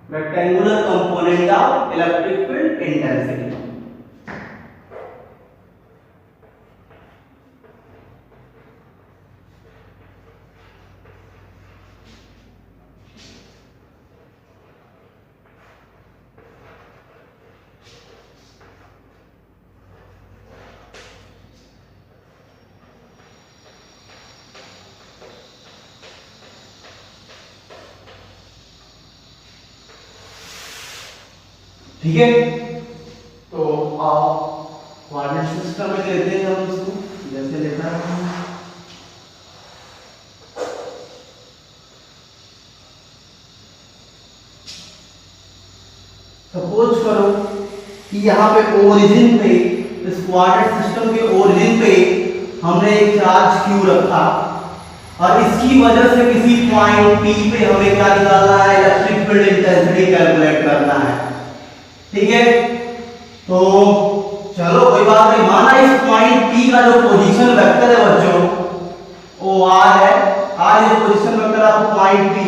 rectangular component of electric field intensity. ठीक है, तो आप कोऑर्डिनेट सिस्टम में लेते हैं हम इसको जैसे लेना है। सपोज करो कि यहाँ पे ओरिजिन पे, इस कोऑर्डिनेट सिस्टम के ओरिजिन पे हमने एक चार्ज Q रखा और इसकी वजह से किसी पॉइंट P पे हमें क्या निकालना है, इलेक्ट्रिक फील्ड इंटेंसिटी कैलकुलेट करना है। ठीक है, तो चलो कोई बात नहीं, माना इस पॉइंट P का जो पोजीशन वेक्टर है बच्चों वो R है, R is position vector of point P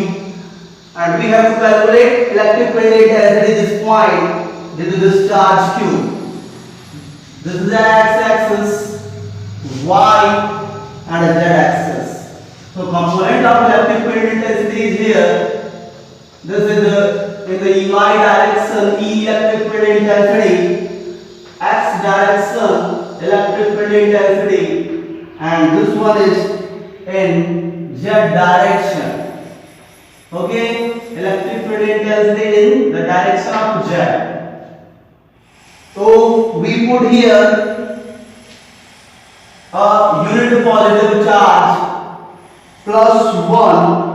and we have to calculate electric field intensity this point due to this charge Q. This is the x-axis, y and z axis. So component of electric field intensity is here. This is in the y direction, E electric field intensity, x direction electric field intensity, and this one is in z direction. Okay, electric field intensity in the direction of z. So we put here a unit positive charge +1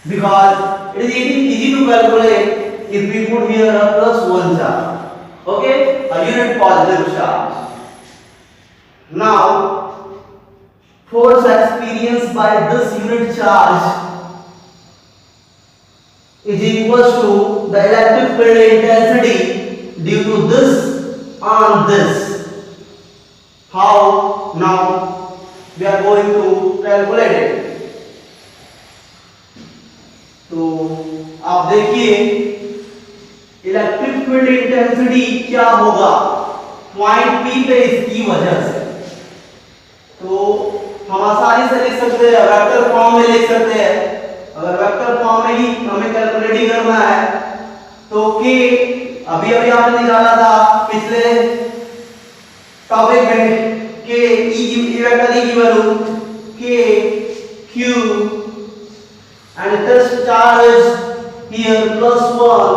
because it is easy to calculate if we put here a +1 charge. Okay, a unit positive charge. Now force experienced by this unit charge is equals to the electric field intensity due to this on this. How? Now we are going to calculate it. तो आप देखिए electric field intensity क्या होगा point P पे इसकी वजह से। तो हम आसानी से लिख सकते हैं, वेक्टर फॉर्म में लिख सकते हैं। अगर वेक्टर फॉर्म में ही हमें कैलकुलेट ही करना है तो k अभी अभी आपने निकाला था पिछले टॉपिक में, k e वेक्टर की value k q and this charge is here +1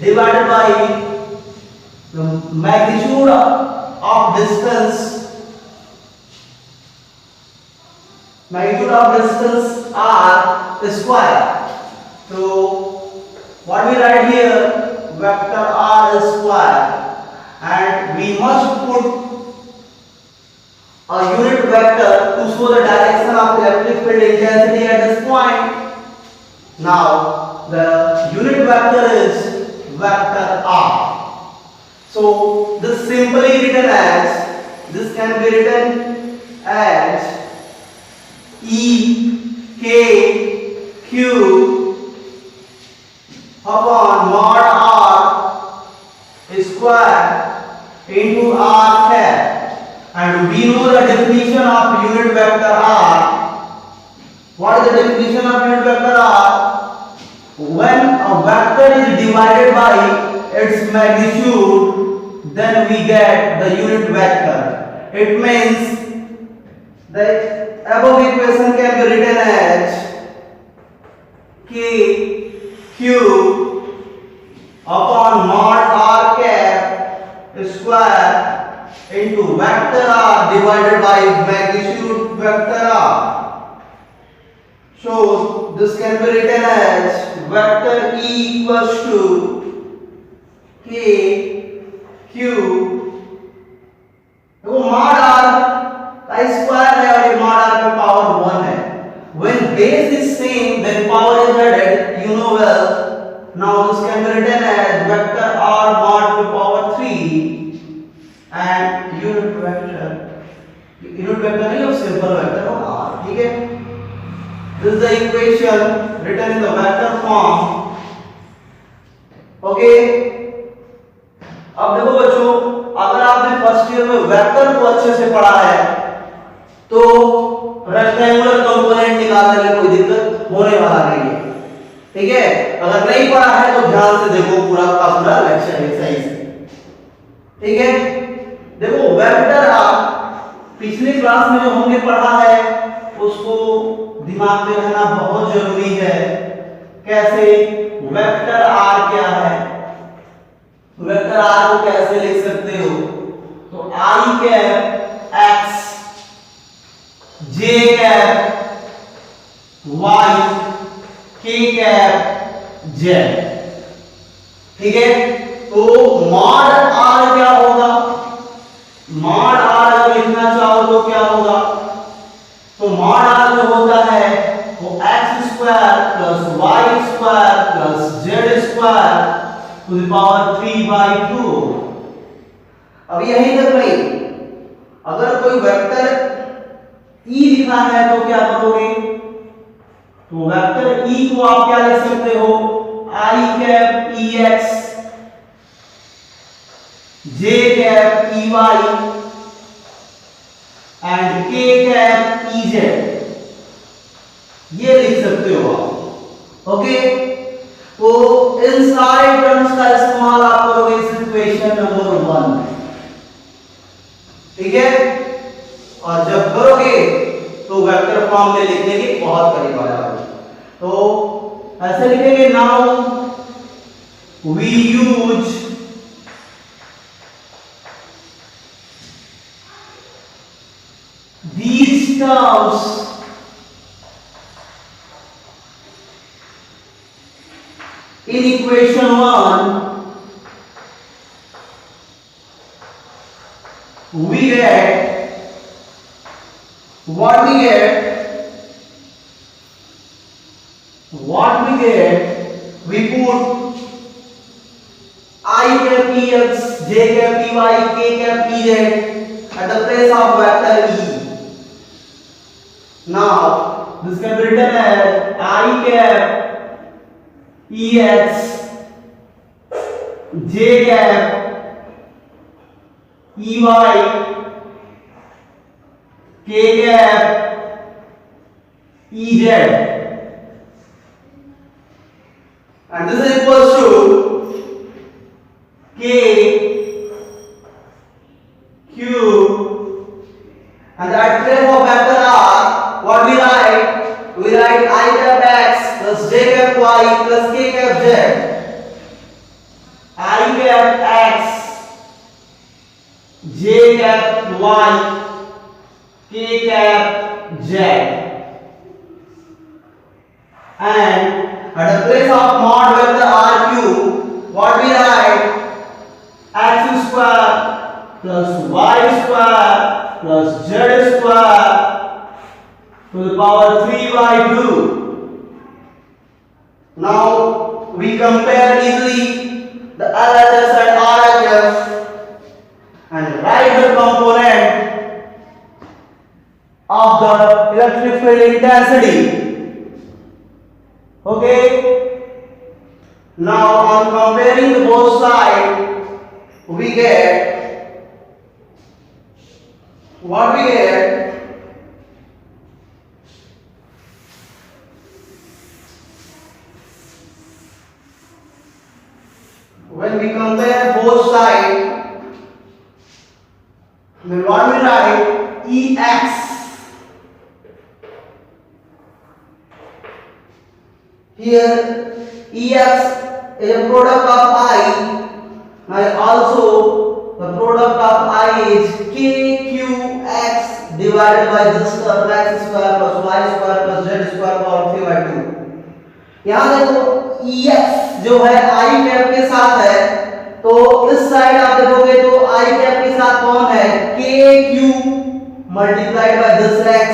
divided by the magnitude of distance r square. So what we write here, vector r square, and we must put a unit vector to show the direction of electric field intensity at this point. Now the unit vector is vector r. So this simply written as, this can be written as E K Q upon mod r square into r cap. And we know the definition of unit vector r. What is the definition of unit vector r? When a vector is divided by its magnitude, then we get the unit vector. It means the above equation can be written as k q upon mod r cap square into vector r divided by magnitude vector r. So this can be written as vector E equals to k q, देखो mod r का square है और ये mod r पे power 1 है. When base is same then power is added, you know well. Now this can be written as vector r mod to power 3 and unit vector नहीं, अब simple vector हो r. ठीक है, This is the equation written in the vector form. Okay अब देखो बच्चों, अगर आपने फर्स्ट ईयर में वेक्टर को अच्छे से पढ़ा है तो रेक्टेंगुलर कंपोनेंट निकालने में कोई दिक्कत होने वाला नहीं है, ठीक है। अगर नहीं पढ़ा है तो ध्यान से देखो पूरा का पूरा लेक्चर है सही से, ठीक है। देखो वेक्टर आप पिछले क्लास में जो हमने पढ़ा है उसको दिमाग में रहना बहुत जरूरी है। कैसे? वेक्टर आर क्या है, वेक्टर आर को कैसे लिख सकते हो? तो आई cap x, j cap Y, के कैप जेड, ठीक है। तो मॉड आर क्या होगा? मॉड आर अगर लिखना चाहो तो क्या होगा? तो मॉड आर जो होता है वो x square plus y square plus z square to the power 3/2। अब यही तक नहीं, अगर कोई वेक्टर ई लिखा है तो क्या करोगे? तो वेक्टर ई को आप क्या लिख सकते हो? I cap E x, j cap E y and k cap E z, ये लिख सकते हो आप, ओके। तो इन सारे टर्म्स का इस्तेमाल आप करोगे इस इक्वेशन नंबर 1, ठीक है। और जब करोगे तो वेक्टर फॉर्म में लिखने की बहुत करीब आ जाओगे। तो ऐसे लिखेंगे, now we use these terms in equation 1, we get what we get, we put I cap ex, j cap ey, k cap ez at the place of vector e. Now this can be written as I cap ex, j cap ey, k cap ez, and this is equals to k q, and at place of vector r what we write? We write I cap x plus j cap y plus k cap z. I cap x, j cap y, k cap z. And at the place of mod vector rq, what we write? X square plus y square plus z square to the power 3/2. Now we compare easily the LHS and RHS and write the component of the electric field intensity. Okay. Now on comparing the both sides, we get what we get. When we compare both sides, then what we write? Ex. Here Ex is a product of I, and also the product of I is KQX divided by this term x square plus y square plus z square power 3/2. यहाँ देखो Ex जो है I cap के साथ है, तो इस side आप देखोगे तो I कैप के साथ कौन है? KQ multiplied by this x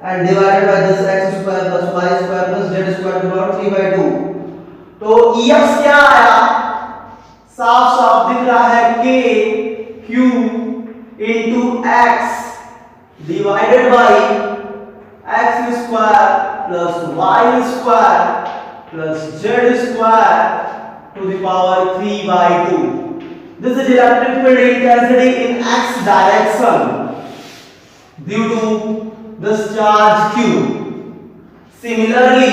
and divided by this x square plus y square plus z square divided 3/2. तो Ex क्या आया? साफ साफ दिख रहा है KQ into x divided by x square plus y square plus z square to the power 3 by 2. This is electric field intensity in x direction due to this charge q. Similarly,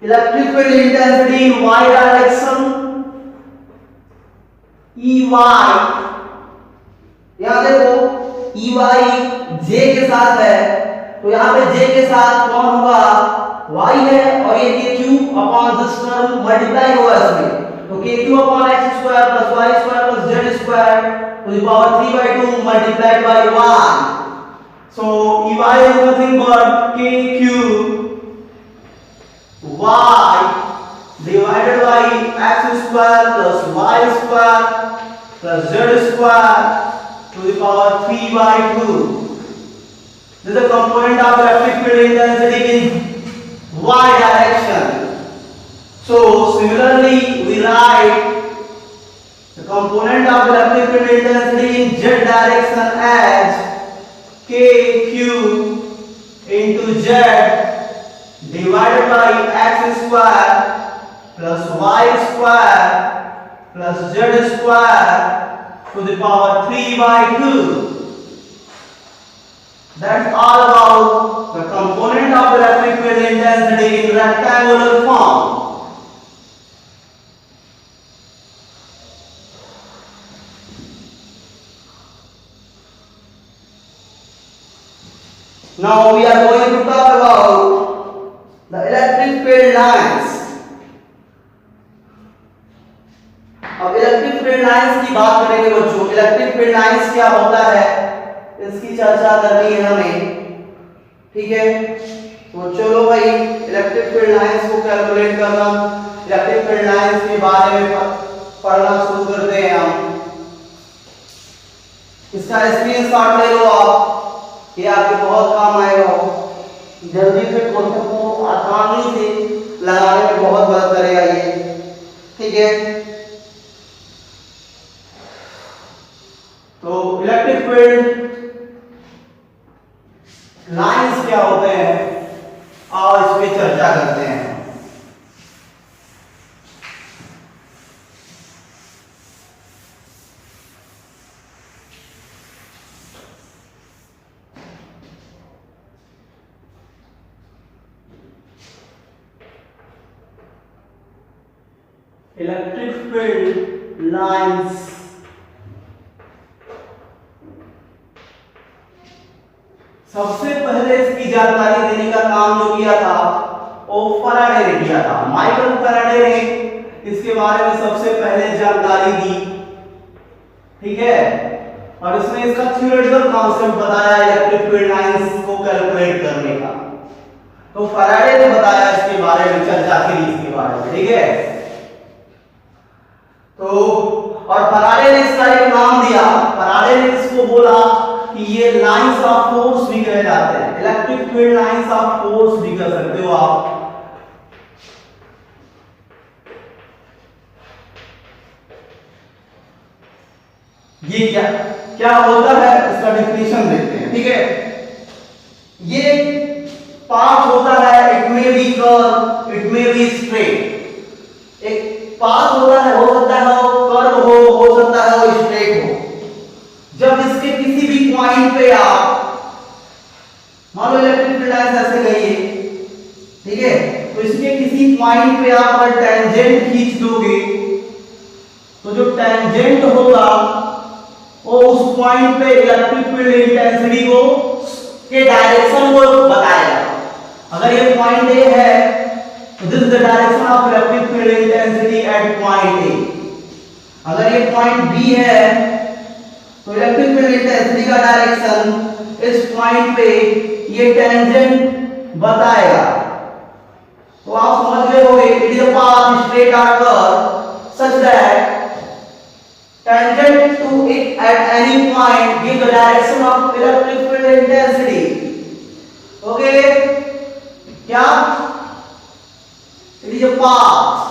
electric field intensity in y direction EY, यहां देखो EY J के साथ है, तो यहां पे J के साथ कौन होगा, Y है, और ये KQ upon this term multiply होगा इसमें, तो KQ upon x square plus y square plus z square to the power 3 by 2 multiplied by 1. So EY is nothing but KQ y divided by x square plus y square plus z square to the power 3 by 2. This is a component of electric field intensity in y direction. So similarly we write the component of electric field intensity in z direction as kq into z divided by x square plus y square plus z square to the power 3 by 2. That's all about the component of electric field intensity in rectangular form. Now we are going to talk about the electric field lines. अब electric field lines की बात करेंगे बच्चों. Electric field lines क्या होता है इसकी चर्चा करनी है हमें, ठीक है. तो चलो भाई इलेक्ट्रिक फील्ड लाइंस को कैलकुलेट करना, इलेक्ट्रिक फील्ड लाइंस के बारे में पढ़ना शुरू करते हैं हम. इसका स्क्रीनशॉट ले लो आप, ये आपके बहुत काम आएगा. जल्दी से क्वेश्चन को आसानी से लगाने में बहुत मदद करेगा ये, ठीक है. तो इलेक्ट्रिक फील्ड लाइंस क्या होते हैं और इस पे चर्चा करते हैं. इलेक्ट्रिक फील्ड लाइंस सबसे पहले इसकी जानकारी देने का काम जो किया था वो फैराडे ने किया था. माइकल फैराडे ने इसके बारे में सबसे पहले जानकारी दी, ठीक है. और इसने इसका थ्योरेटिकल कॉन्सेप्ट बताया इलेक्ट्रिक फील्ड लाइंस को कैलकुलेट करने का. तो फैराडे ने बताया इसके बारे में, चर्चा की इसके बारे में, ठीक है. तो और फैराडे ने इसका एक नाम दिया. फैराडे ने इसको बोला कि ये लाइंस ऑफ फोर्स भी कहे जाते हैं. Electric field lines of force भी कह सकते हो आप. ये क्या क्या होता है इसका डेफिनेशन देखते हैं, ठीक है. ये पाथ होता है, it may be curve, it may be straight. एक पाथ होता है, हो सकता है कर्व हो सकता है वो स्ट्रेट हो. जब इसके किसी भी पॉइंट पे आप मान लो इलेक्ट्रिक फील्ड लाइंस ऐसे गई है, ठीक है, तो इसके किसी पॉइंट पे आप अगर टेंजेंट खींच दोगे तो जो टेंजेंट होगा वो उस पॉइंट पे इलेक्ट्रिक फील्ड इंटेंसिटी को के डायरेक्शन को बताएगा. अगर ये पॉइंट ए है तो this is the direction of electric field intensity at point A. अगर ये पॉइंट बी है तो इलेक्ट्रिक फील्ड इंटेंसिटी का डायरेक्शन इस पॉइंट पे ये टेंजेंट बताएगा. तो आप समझ गए होंगे it is a path straight or curve such that tangent to it at any point give the direction of electric field intensity. Okay, क्या it is a path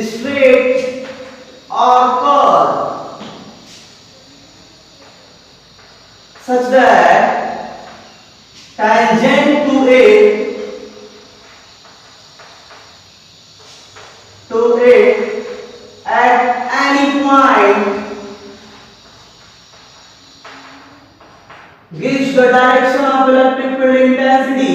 straight or curve such that tangent to it at any point gives the direction of electric field intensity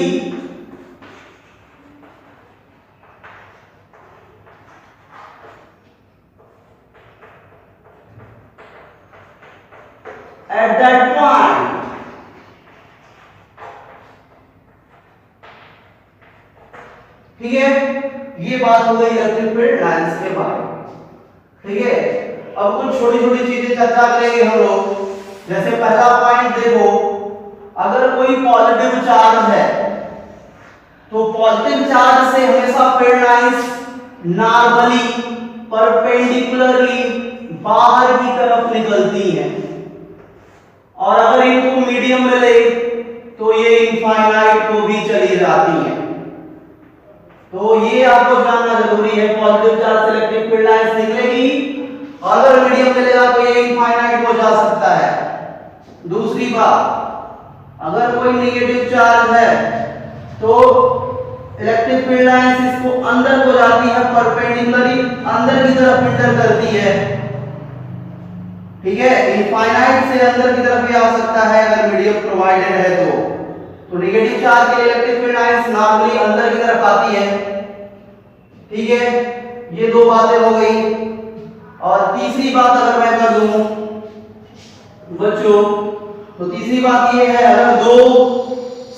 at that point. ठीक है, ये बात हो गई electric field lines के बारे में। ठीक है, अब कुछ छोटी छोटी चीजें चर्चा करेंगे हम लोग। जैसे पहला पॉइंट देखो, अगर कोई पॉजिटिव चार्ज है तो पॉजिटिव चार्ज से हमेशा फील्ड लाइंस नॉर्मली परपेंडिकुलरली बाहर की तरफ निकलती हैं, और अगर इनको मीडियम मिले तो ये इनफाइनाइट को भी चली जाती हैं। तो ये आपको जानना जरूरी है, पॉजिटिव चार्ज से इलेक्ट्रिक फील्ड लाइंस निकलेगी, और अगर मीडियम मिलेगा तो ये इनफाइनाइट हो जा सकता है। दूसरी बात, अगर कोई नेगेटिव चार्ज है तो इलेक्ट्रिक फील्ड लाइंस इसको अंदर को जाती है, परपेंडिकुलरली अंदर की तरफ इंटर करती है। ठीक है, इनफाइनाइट से अंदर की तरफ भी आ सकता है अगर मीडियम प्रोवाइडेड है तो नेगेटिव चार्ज के इलेक्ट्रिक फील्ड लाइंस नॉर्मली अंदर की तरफ आती है। ठीक है, ये दो बातें हो गई। और तीसरी बात अगर मैं कर दूं बच्चों, तो तीसरी बात ये है, अगर दो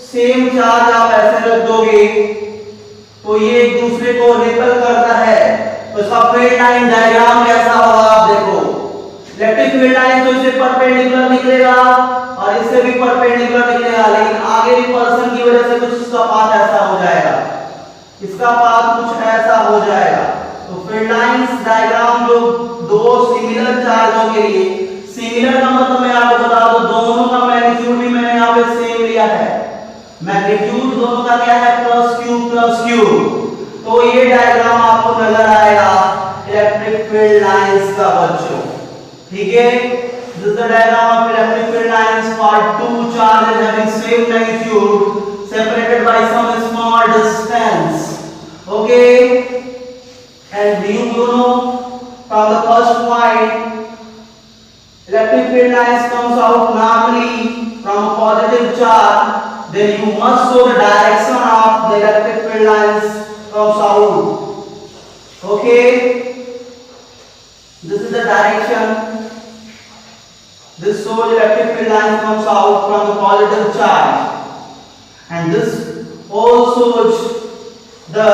सेम चार्ज आप ऐसे रख दोगे तो ये एक दूसरे को रिपेल करता है, तो इसका फील्ड लाइन डायग्राम कैसा होगा आप देखो। इलेक्ट्रिक फील्ड लाइन तो इससे परपेंडिकुलर निकलेगा और इससे भी परपेंडिकुलर निकलेगा, लेकिन आगे रिपल्सन की वजह से कुछ इसका पाथ ऐसा हो जाएगा, इसका पाथ कुछ ऐसा हो जाएगा। तो फील्ड लाइंस डायग्राम जो दो सिमिलर चार्जों के लिए, सिमिलर का मतलब मैं आपको बता दूं, दोनों का मैग्नीट्यूड भी मैंने यहाँ पे सेम लिया है। मैग्नीट्यूड दोनों का क्या है, प्लस क्यू। तो ये डायग्राम आपको नजर आएगा इलेक्ट्रिक फील्ड लाइंस का बच्चों। ठीक है, this is the diagram of electric field lines for two charges having same magnitude separated by some small distance. Okay, and you know from the first point, electric field lines comes out normally from a positive charge, then you must show the direction of the electric field lines comes out. Okay, this is the direction. This shows electric field lines comes out from the positive charge, and this also shows the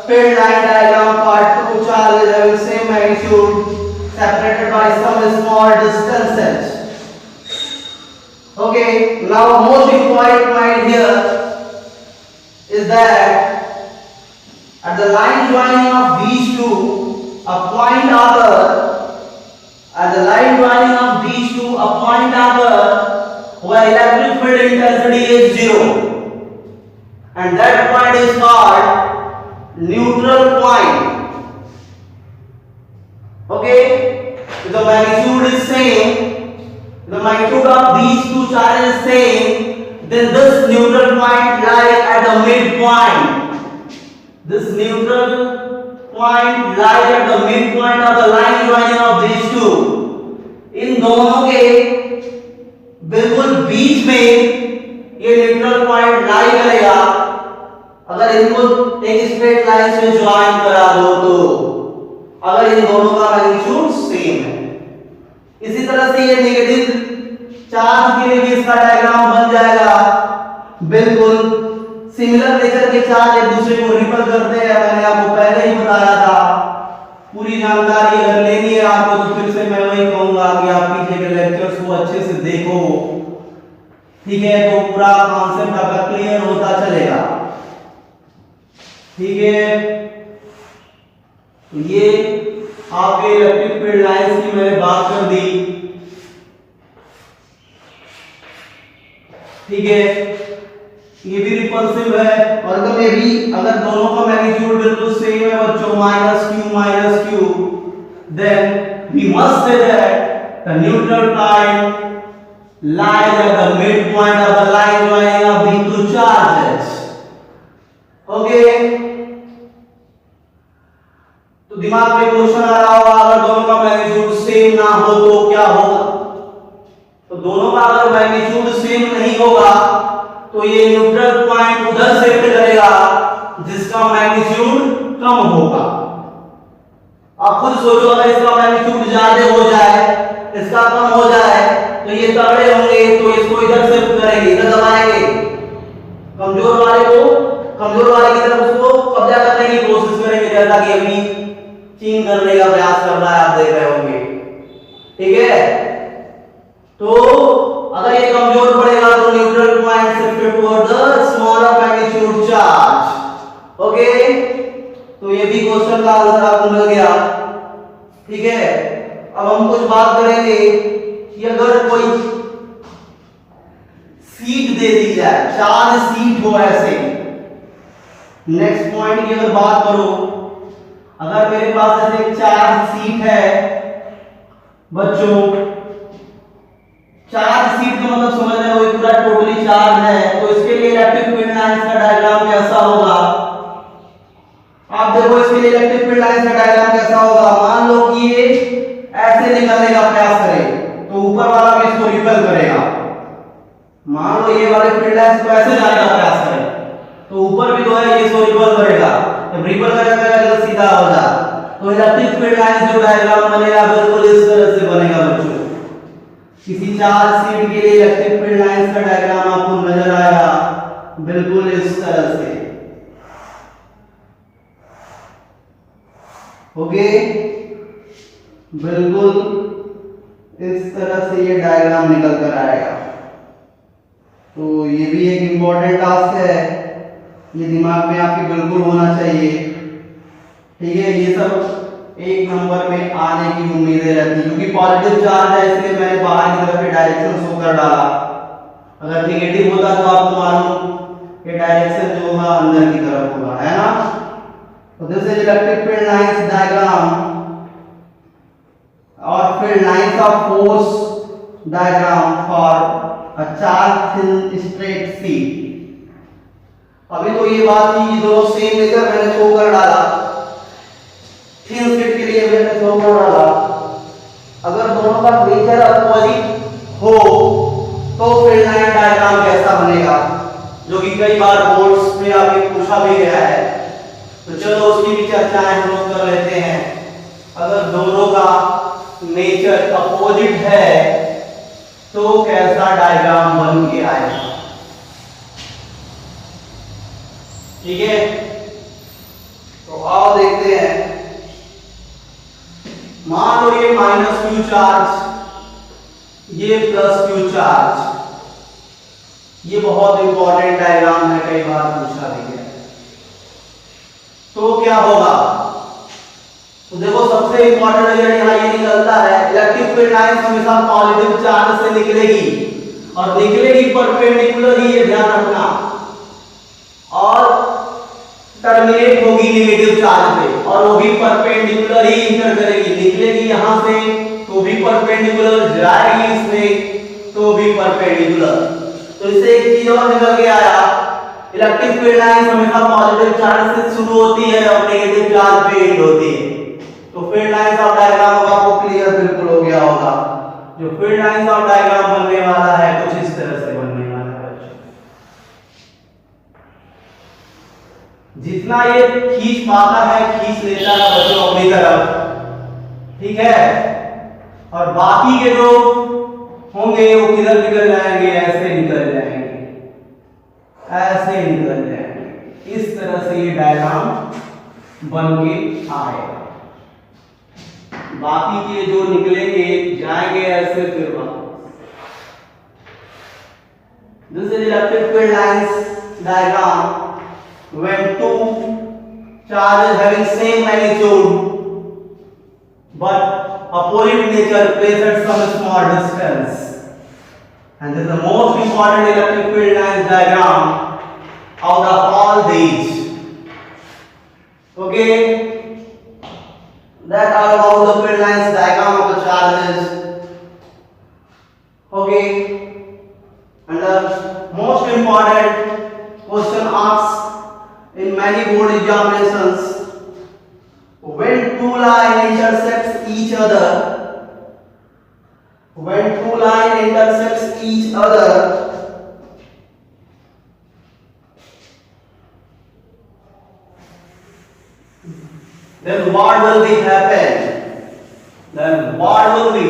field line diagram for two charges having same magnitude separated by some small distances. Okay, now most important point here is that at the line joining of these two, a point other. At the line joining of these two, a point other where electric field intensity is 0, and that point is called neutral point. Okay, if the magnitude is same, the magnitude of these two charges is same, then this neutral point lies at the midpoint. This neutral point lies at the midpoint of the line joining of these two. इन दोनों के बिल्कुल बीच में ये neutral point लाई करेगा अगर इनको एक straight line से ज्वाइन करा दो तो, अगर इन दोनों का मैग्नीट्यूड सेम है। इसी तरह से ये नेगेटिव चार्ज के लिए भी इसका डायग्राम बन जाएगा। बिल्कुल सिमिलर नेचर के चार्ज एक दूसरे को रिपेल करते हैं, मैंने आपको पहले ही बताया था। पूरी जानकारी अगर लेनी है आपको तो फिर से मैं वही कहूंगा कि आप पीछे के लेक्चर्स को अच्छे से देखो। ठीक है, तो पूरा कॉन्सेप्ट आपका क्लियर होता चलेगा। ठीक है, तो ये आपके इलेक्ट्रिक फील्ड लाइंस की मैंने बात कर दी। ठीक है, ये भी रिपल्सिव है, और कभी भी अगर दोनों का मैग्नीट्यूड बिल्कुल सेम है बच्चों, minus Q, then we must say that the neutral point lies at the midpoint of the line joining of the two charges. Okay, तो दिमाग में क्वेश्चन आ रहा होगा अगर दोनों का मैग्नीट्यूड सेम ना हो तो क्या होगा? तो दोनों का अगर मैग्नीट्यूड सेम नहीं होगा तो ये न्यूट्रल पॉइंट उधर शिफ्ट करेगा जिसका मैग्नीट्यूड कम होगा। आप खुद सोचो अगर इसका मैग्नीट्यूड ज्यादा हो जाए, इसका कम हो जाए तो ये तगड़े होंगे तो इसको इधर शिफ्ट करेंगे, इधर दबाएंगे, कमजोर वाले की तरफ उसको कब्जा करने की कोशिश करेंगे, जैसा कि अभी चीन करने का प्रयास कर रहा है, आप देख रहे होंगे। ठीक है, तो अगर ये कमजोर पड़ेगा तो neutral point shift toward the smaller magnitude charge. Okay, तो ये भी क्वेश्चन का आंसर आपको मिल गया। ठीक है, अब हम कुछ बात करेंगे कि अगर कोई सीट दे दी जाए, चार्ज सीट हो ऐसे। नेक्स्ट पॉइंट की अगर बात करो, अगर मेरे पास ऐसे चार्ज सीट है बच्चों, चार्ज सीट का मतलब समझ रहे हो पूरा टोटली चार्ज है, तो इसके लिए इलेक्ट्रिक फील्ड लाइंस का डायग्राम कैसा होगा? आप देखो इसके लिए इलेक्ट्रिक फील्ड लाइंस का डायग्राम कैसा होगा? मान लो कि ये ऐसे निकलने का प्रयास करे तो ऊपर वाला भी इसको रिपेल करेगा। मान लो ये वाले फील्ड लाइंस को ऐसे जाने का प्रयास करे तो ऊपर भी जो है ये इसको रिपेल करेगा, जब रिपेल करेगा तो सीधा हो जा। तो इलेक्ट्रिक फील्ड लाइंस जो डायग्राम बनेगा बिल्कुल इस तरह से बनेगा बच्चों। किसी चार्ज सीट के लिए इलेक्ट्रिक फील्ड लाइंस का डायग्राम आपको नजर आएगा बिल्कुल इस तरह से। ओके, बिल्कुल इस तरह से ये डायग्राम निकल कर आएगा। तो ये भी एक इंपॉर्टेंट टास्क है, ये दिमाग में आपके बिल्कुल होना चाहिए। ठीक है, ये सब एक नंबर में आने की उम्मीदें रहती, क्योंकि पॉजिटिव चार्ज है इसलिए मैंने बाहर की तरफ डायरेक्शन शो कर डाला। अगर नेगेटिव होता तो आपको मालूम कि डायरेक्शन जो होगा अंदर की तरफ होगा, है ना? तो this is electric field lines diagram और field lines of force diagram for a charge thin straight sheet. अभी तो ये बात थी कि दोनों सेम नेचर मैंने शो कर डाला, थिन सीट के लिए मैंने शो कर डाला। अगर दोनों का नेचर अपोजिट हो तो फील्ड लाइन डायग्राम कैसा बनेगा, जो कि कई बार बोर्ड्स में आपके पूछा भी गया है। तो चलो उसकी भी चर्चाएं हम लोग कर लेते हैं। अगर दोनों का नेचर अपोजिट है तो कैसा डायग्राम बन के आएगा? ठीक है, तो आओ देखते हैं। मान लो ये माइनस क्यू चार्ज, ये प्लस क्यू चार्ज, ये बहुत इंपॉर्टेंट डायग्राम है, कई बार पूछा भी गया। तो क्या होगा? तो देखो सबसे इंपॉर्टेंट रिजल्ट यहाँ ये निकलता है, इलेक्ट्रिक फील्ड लाइंस हमेशा पॉजिटिव चार्ज से निकलेगी और निकलेगी परपेंडिकुलर ही, ये ध्यान रखना, और टर्मिनेट होगी नेगेटिव चार्ज पे, और वो भी परपेंडिकुलर ही इंटर करेगी। निकलेगी यहां से तो भी परपेंडिकुलर, जाएगी इसमें तो भी परपेंडिकुलर। तो इससे एक चीज और निकल के आया, इलेक्ट्रिक फील्ड लाइंस हमेशा पॉजिटिव चार्ज से शुरू होती है और नेगेटिव चार्ज पे एंड होती है। तो फील्ड लाइंस ऑफ डायग्राम होगा, आपको क्लियर बिल्कुल हो गया होगा। जो फील्ड लाइंस ऑफ डायग्राम बनने वाला है कुछ इस तरह से बनने वाला है बच्चों। जितना ये खींच पाता है खींच लेता है बच्चों अपनी तरफ, ठीक है, और बाकी के जो होंगे वो किधर निकल जाएंगे? ऐसे निकल जाएंगे, ऐसे निकल जाएंगे। इस तरह से ये डायग्राम बन के आएगा। बाकी के जो निकलेंगे जाएंगे ऐसे फिर वापस। This is electric field lines diagram when two charges having same magnitude but opposite nature placed at some small distance, and this is the most important electric field lines diagram out of all these. Okay, that all about the field lines diagram of the charges. Okay, and the most important question asked in many board examinations: when two lines intersect each other, when two lines intersect each other, then what will be happen? Then what will be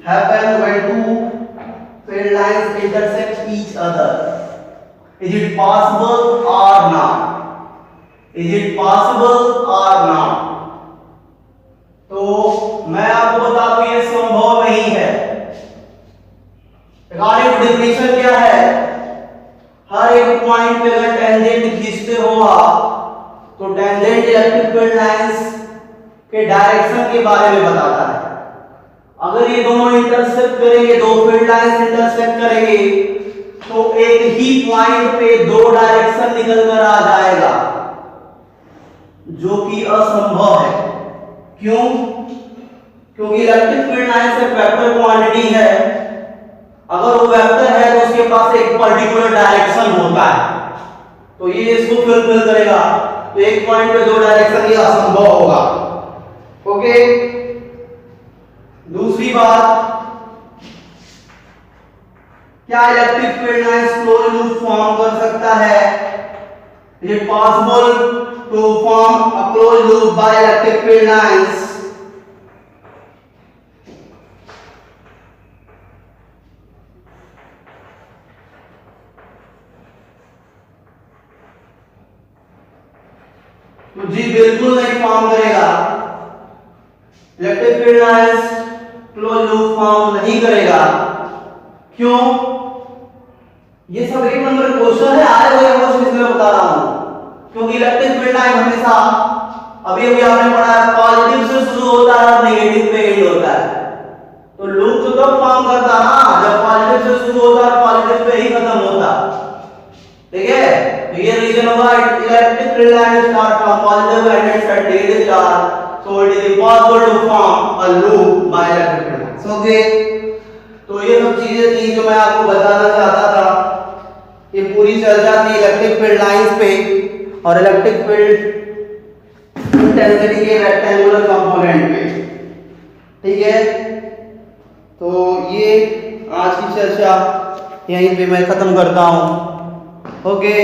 happen when two field lines intersect each other? Is it possible or not? Is it possible or not? तो मैं आपको बता दूं ये संभव नहीं है। Regarding definition क्या है? हर एक पॉइंट पे अगर टेंजेंट खींचते हो आप तो टेंजेंट इलेक्ट्रिक फील्ड लाइंस के डायरेक्शन के बारे में बताता है। अगर ये दोनों इंटरसेक्ट करेंगे, दो फील्ड लाइंस इंटरसेक्ट करेंगे तो एक ही पॉइंट पे दो डायरेक्शन निकल कर आ जाएगा, जो कि असंभव है। क्यों? क्योंकि इलेक्ट्रिक फील्ड लाइंस एक वेक्टर क्वांटिटी है। अगर वो वेक्टर है तो उसके पास एक पर्टिकुलर डायरेक्शन होता है, तो ये इसको फुलफिल करेगा। तो एक पॉइंट पे दो डायरेक्शन ये असंभव होगा। ओके, दूसरी बात, क्या electric field lines close loop form कर सकता है? Is it possible to form a close loop by electric field lines? तो जी बिल्कुल नहीं फॉर्म करेगा। Electric field lines close loop form नहीं करेगा। क्यों? ये सब एक नंबर क्वेश्चन है, आए हुए क्वेश्चन इसमें बता रहा हूं। क्योंकि इलेक्ट्रिक फील्ड लाइन हमेशा अभी अभी आपने पढ़ा है पॉजिटिव से शुरू होता है और नेगेटिव पे एंड होता है। तो लूप तो तब फॉर्म करता ना जब पॉजिटिव से शुरू होता है और पॉजिटिव पे ही खत्म होता। ठीक है, तो ये रीजन होगा electric field line start from positive and it's at negative charge, so it is impossible to form a loop by electric field lines. Okay, तो ये सब चीजें थी जो मैं आपको बताना चाहता था। ये पूरी चर्चा थी इलेक्ट्रिक फील्ड लाइंस पे और इलेक्ट्रिक फील्ड इंटेंसिटी के रेक्टेंगुलर कंपोनेंट पे। ठीक है, तो ये आज की चर्चा यहीं पे मैं खत्म करता हूँ। ओके।